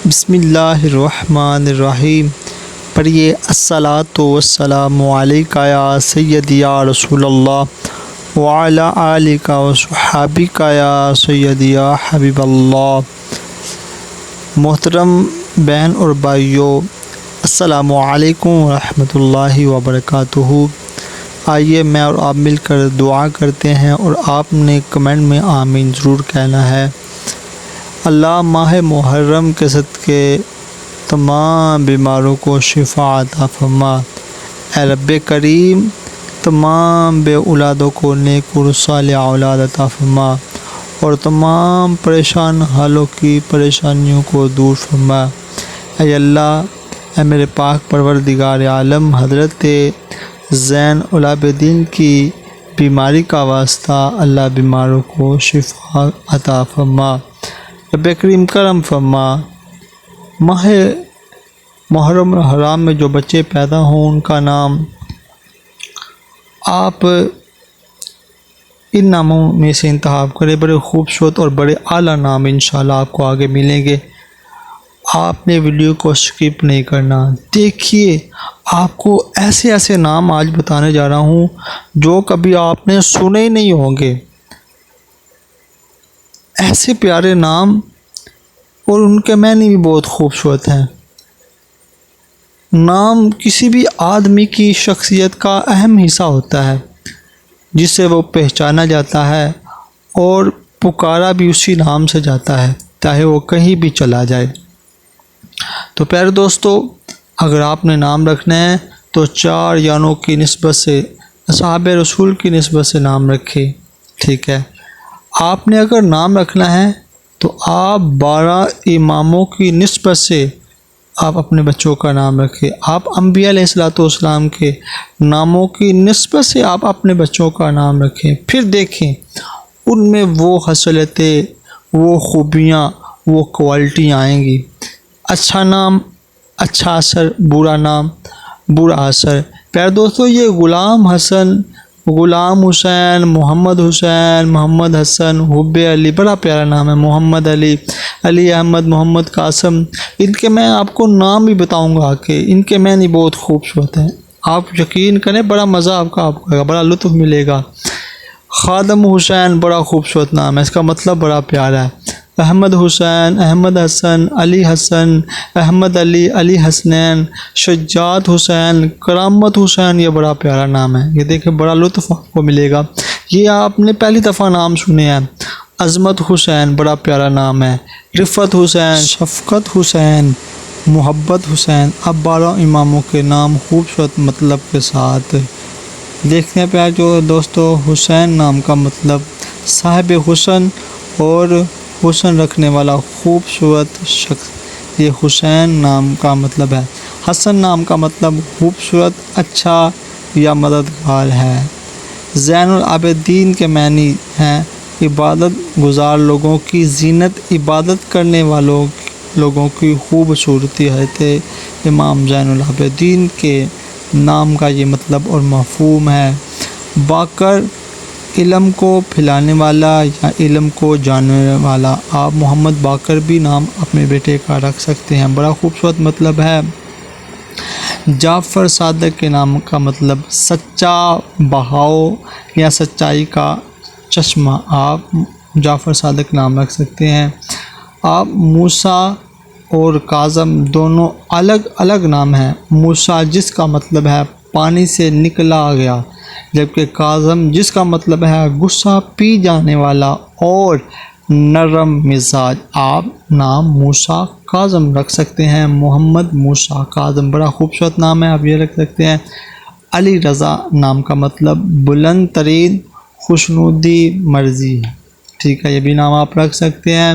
بسم اللہ الرحمن الرحیم۔ پڑھیے الصلاۃ والسلام علیک یا سیدی یا رسول اللہ وعلی آلک وصحابک یا سیدی یا حبیب اللہ۔ محترم بہن اور بھائیوں، السلام علیکم ورحمۃ اللہ وبرکاتہ۔ آئیے میں اور آپ مل کر دعا کرتے ہیں اور آپ نے کمنٹ میں آمین ضرور کہنا ہے۔ اللہ ماہ محرم کے صدقے تمام بیماروں کو شفا عطا فرما۔ اے رب کریم، تمام بے اولادوں کو نیک اور صالح اولاد عطا فرما اور تمام پریشان حالوں کی پریشانیوں کو دور فرما۔ اے اللہ، اے میرے پاک پروردگار عالم، حضرت زین العابدین کی بیماری کا واسطہ اللہ بیماروں کو شفا عطا فرما۔ رب کریم کرم فرما۔ ماہ محرم حرام میں جو بچے پیدا ہوں ان کا نام آپ ان ناموں میں سے انتخاب کریں۔ بڑے خوبصورت اور بڑے اعلیٰ نام انشاءاللہ آپ کو آگے ملیں گے۔ آپ نے ویڈیو کو سکپ نہیں کرنا۔ دیکھیے، آپ کو ایسے نام آج بتانے جا رہا ہوں جو کبھی آپ نے سنے ہی نہیں ہوں گے۔ ایسے پیارے نام اور ان کے معنی بھی بہت خوبصورت ہیں۔ نام کسی بھی آدمی کی شخصیت کا اہم حصہ ہوتا ہے جس سے وہ پہچانا جاتا ہے اور پکارا بھی اسی نام سے جاتا ہے، چاہے وہ کہیں بھی چلا جائے۔ تو پیارے دوستو، اگر آپ نے نام رکھنا ہے تو 4 یانوں کی نسبت سے، اصحاب رسول کی نسبت سے نام رکھے، ٹھیک ہے۔ آپ نے اگر نام رکھنا ہے تو آپ 12 اماموں کی نسبت سے آپ اپنے بچوں کا نام رکھیں۔ آپ انبیاء علیہ السلام کے ناموں کی نسبت سے آپ اپنے بچوں کا نام رکھیں۔ پھر دیکھیں ان میں وہ خصلتیں، وہ خوبیاں، وہ کوالٹیاں آئیں گی۔ اچھا نام اچھا اثر، برا نام برا اثر۔ پیارے دوستو، یہ غلام حسن، غلام حسین، محمد حسین، محمد حسن، حب علی، بڑا پیارا نام ہے۔ محمد علی، علی احمد، محمد قاسم، ان کے میں آپ کو نام بھی بتاؤں گا کہ ان کے معنی بہت خوبصورت ہیں۔ آپ یقین کریں، بڑا مزہ آپ کو آئے گا، بڑا لطف ملے گا۔ خادم حسین بڑا خوبصورت نام ہے، اس کا مطلب بڑا پیارا ہے۔ احمد حسین، احمد حسن، علی حسن، احمد علی، علی حسنین، شجاعت حسین، کرامت حسین، یہ بڑا پیارا نام ہے۔ یہ دیکھیں، بڑا لطف آپ کو ملے گا۔ یہ آپ نے پہلی دفعہ نام سنے ہیں۔ عظمت حسین بڑا پیارا نام ہے۔ رفت حسین، شفقت حسین، محبت حسین۔ اب 12 اماموں کے نام خوبصورت مطلب کے ساتھ دیکھتے ہیں۔ پیارے جو دوستو، حسین نام کا مطلب صاحب حسن اور حسن رکھنے والا خوبصورت شخص، یہ حسین نام کا مطلب ہے۔ حسن نام کا مطلب خوبصورت، اچھا یا مددگار ہے۔ زین العابدین کے معنی ہیں عبادت گزار لوگوں کی زینت، عبادت کرنے والوں لوگوں کی خوبصورتی ہے۔ امام زین العابدین کے نام کا یہ مطلب اور مفہوم ہے۔ باقر، علم کو پھیلانے والا یا علم کو جاننے والا۔ آپ محمد باقر بھی نام اپنے بیٹے کا رکھ سکتے ہیں، بڑا خوبصورت مطلب ہے۔ جعفر صادق کے نام کا مطلب سچا بہاؤ یا سچائی کا چشمہ۔ آپ جعفر صادق نام رکھ سکتے ہیں۔ آپ موسیٰ اور کاظم دونوں الگ الگ نام ہیں۔ موسیٰ جس کا مطلب ہے پانی سے نکلا گیا، جبکہ کاظم جس کا مطلب ہے غصہ پی جانے والا اور نرم مزاج۔ آپ نام موسیٰ کاظم رکھ سکتے ہیں۔ محمد موسیٰ کاظم بڑا خوبصورت نام ہے، آپ یہ رکھ سکتے ہیں۔ علی رضا نام کا مطلب بلند ترین خوشنودی مرضی، ٹھیک ہے، یہ بھی نام آپ رکھ سکتے ہیں۔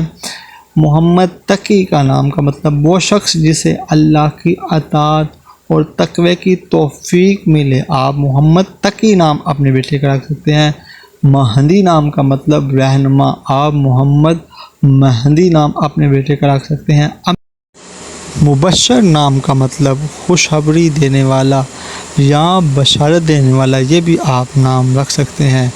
محمد تقی کا نام کا مطلب وہ شخص جسے اللہ کی اطاعت اور تقوی کی توفیق ملے۔ آپ محمد تقی نام اپنے بیٹے کا رکھ سکتے ہیں۔ مہدی نام کا مطلب رہنما۔ آپ محمد مہدی نام اپنے بیٹے کا رکھ سکتے ہیں۔ مبشر نام کا مطلب خوشخبری دینے والا یا بشارت دینے والا، یہ بھی آپ نام رکھ سکتے ہیں۔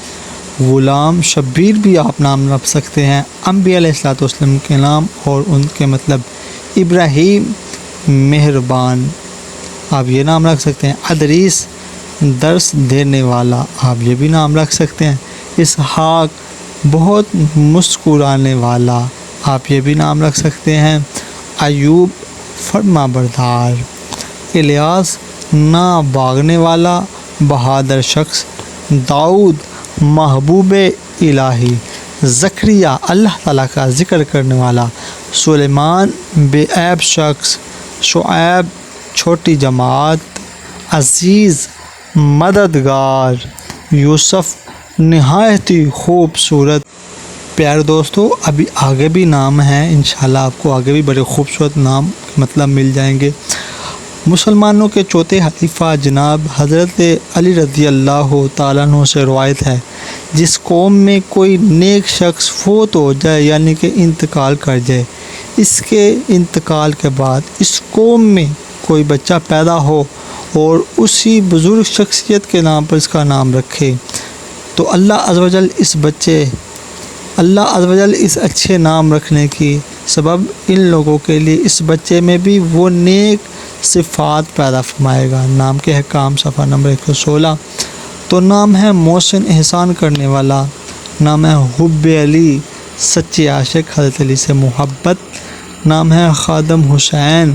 غلام شبیر بھی آپ نام رکھ سکتے ہیں۔ انبیاء علیہ السلام کے نام اور ان کے مطلب ابراہیم مہربان، آپ یہ نام رکھ سکتے ہیں۔ ادریس درس دینے والا، آپ یہ بھی نام رکھ سکتے ہیں۔ اسحاق بہت مسکرانے والا، آپ یہ بھی نام رکھ سکتے ہیں۔ ایوب فرما بردار۔ الیاس نہ بھاگنے والا بہادر شخص۔ داؤد محبوب الہی۔ زکریا اللہ تعالیٰ کا ذکر کرنے والا۔ سلیمان بے عیب شخص۔ شعیب چھوٹی جماعت۔ عزیز مددگار۔ یوسف نہایت ہی خوبصورت۔ پیارے دوستو، ابھی آگے بھی نام ہیں، انشاءاللہ آپ کو آگے بھی بڑے خوبصورت نام مطلب مل جائیں گے۔ مسلمانوں کے چوتھے خلیفہ جناب حضرت علی رضی اللہ تعالیٰ عنہ سے روایت ہے، جس قوم میں کوئی نیک شخص فوت ہو جائے یعنی کہ انتقال کر جائے، اس کے انتقال کے بعد اس قوم میں کوئی بچہ پیدا ہو اور اسی بزرگ شخصیت کے نام پر اس کا نام رکھے، تو اللہ عز و جل اس اچھے نام رکھنے کی سبب ان لوگوں کے لیے اس بچے میں بھی وہ نیک صفات پیدا فرمائے گا۔ نام کے احکام صفحہ نمبر 116۔ تو نام ہے محسن احسان کرنے والا، نام ہے حب علی سچے عاشق حضرت علی سے محبت، نام ہے خادم حسین،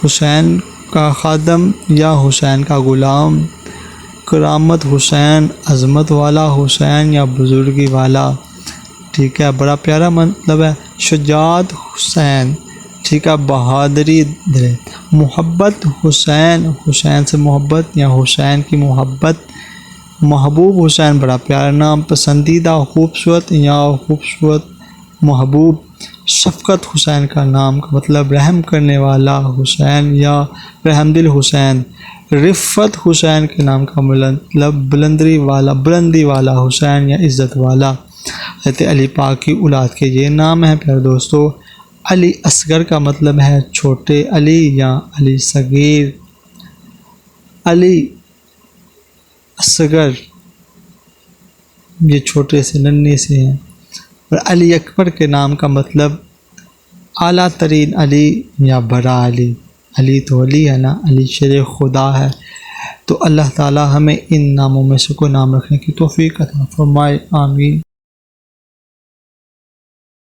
حسین کا خادم یا حسین کا غلام، کرامت حسین عظمت والا حسین یا بزرگی والا، ٹھیک ہے، بڑا پیارا مطلب ہے۔ شجاعت حسین، ٹھیک ہے، بہادری دل۔ محبت حسین، حسین سے محبت یا حسین کی محبت۔ محبوب حسین بڑا پیارا نام، پسندیدہ خوبصورت یا خوبصورت محبوب۔ شفقت حسین کا نام کا مطلب رحم کرنے والا حسین یا رحم دل حسین۔ رفت حسین کے نام کا مطلب بلندی والا حسین یا عزت والا۔ حضرت علی پاک کی اولاد کے یہ نام ہیں پیارے دوستو۔ علی اصغر کا مطلب ہے چھوٹے علی یا علی صغیر۔ علی اصغر یہ چھوٹے سے ننھے سے ہیں، اور علی اکبر کے نام کا مطلب اعلیٰ ترین علی یا بڑا علی۔ علی تو علی ہے نا، علی شیر خدا ہے۔ تو اللہ تعالی ہمیں ان ناموں میں سے کوئی نام رکھنے کی توفیق عطا فرمائے، آمین۔